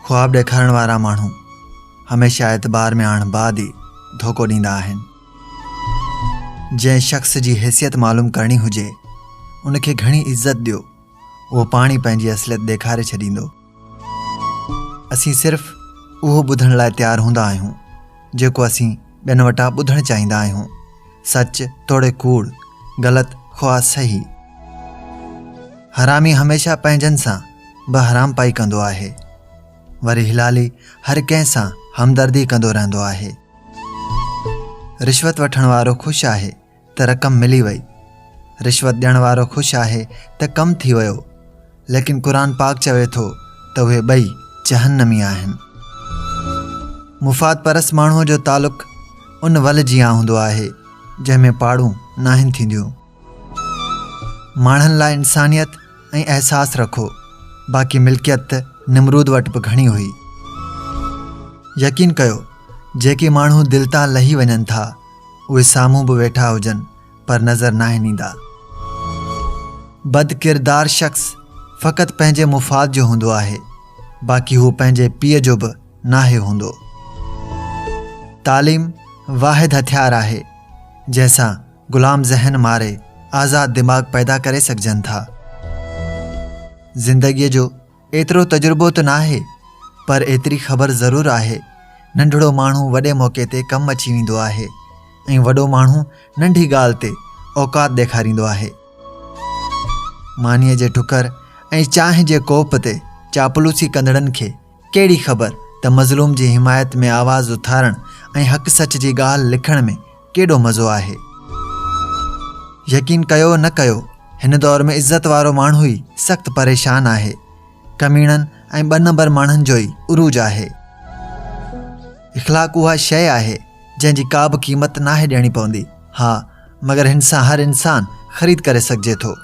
ख्वाब ॾेखारण वारा माण्हू हमेशह एतबार में आणण बाद ई धोखो ॾींदा आहिनि। जंहिं शख़्स जी हैसियत मालूम करणी हुजे उनखे घणी इज़त ॾियो, उहो पाणी पंहिंजी असलियत ॾेखारे छॾींदो। असीं सिर्फ़ उहो ॿुधण लाइ तयारु हूंदा आहियूं जेको असीं ॿियनि वटां ॿुधणु चाहींदा आहियूं। सच तोड़े कूड़, ग़लति ख़्वा सही। हरामी हमेशह पंहिंजनि सां बि हराम पाई कंदो आहे, वरी हिलाली हर कंहिं सां हमदर्दी कंदो रहंदो आहे। रिश्वत वठण वारो ख़ुशि आहे त रक़म मिली वई, रिश्वत ॾियण वारो ख़ुशि आहे त कमु थी वियो, लेकिन क़ुर पाक चवे थो त उहे ॿई जहन्नमी आहिनि। मुफ़ाद परस माण्हूअ जो तालुक़ उन वल जीअं हूंदो आहे जंहिंमें पाड़ूं नाहिनि थींदियूं। माण्हुनि लाइ इंसानियत ऐं अहसास रखो, बाक़ी मिल्कियत त निमरूद वटि बि घणी हुई। यकीन कयो, जेके माण्हू दिलि तां लही वञनि था उहे साम्हूं बि वेठा हुजनि पर नज़र नाहिनि ईंदा। बदकिरदार शख़्स फ़क़ति पंहिंजे मुफ़ाद जो हूंदो आहे, बाक़ी हू पंहिंजे पीउ जो बि नाहे हूंदो। तालीम वाहिद हथियार आहे जंहिंसां ग़ुलाम ज़हन मारे आज़ाद दिमाग़ पैदा करे सघजनि था। ज़िंदगीअ जो एतिरो तजुर्बो त नाहे, पर एतिरी ख़बर ज़रूरु आहे नंढड़ो माण्हू वॾे मौक़े ते कमु अची वेंदो आहे ऐं वॾो माण्हू नंढी ॻाल्हि ते औकात ॾेखारींदो आहे। मानीअ जे ठुकर ऐं चांहि जे कोप ते चापलूसी कंदड़नि खे कहिड़ी ख़बर त मज़लूम जी हिमायत में आवाज़ उथारण ऐं हक़ सच जी ॻाल्हि लिखण में केॾो मज़ो आहे। यकीन कयो न कयो, हिन दौर में इज़त वारो माण्हू ई सख़्तु परेशान आहे। कमीणनि ऐं ॿ नंबर माण्हुनि जो ई उरूज आहे। इख़्लाक़ उहा शइ आहे जंहिंजी का बि क़ीमत नाहे ॾियणी पवंदी। हा, मगर हिन सां हर इंसान ख़रीद करे सघिजे थो।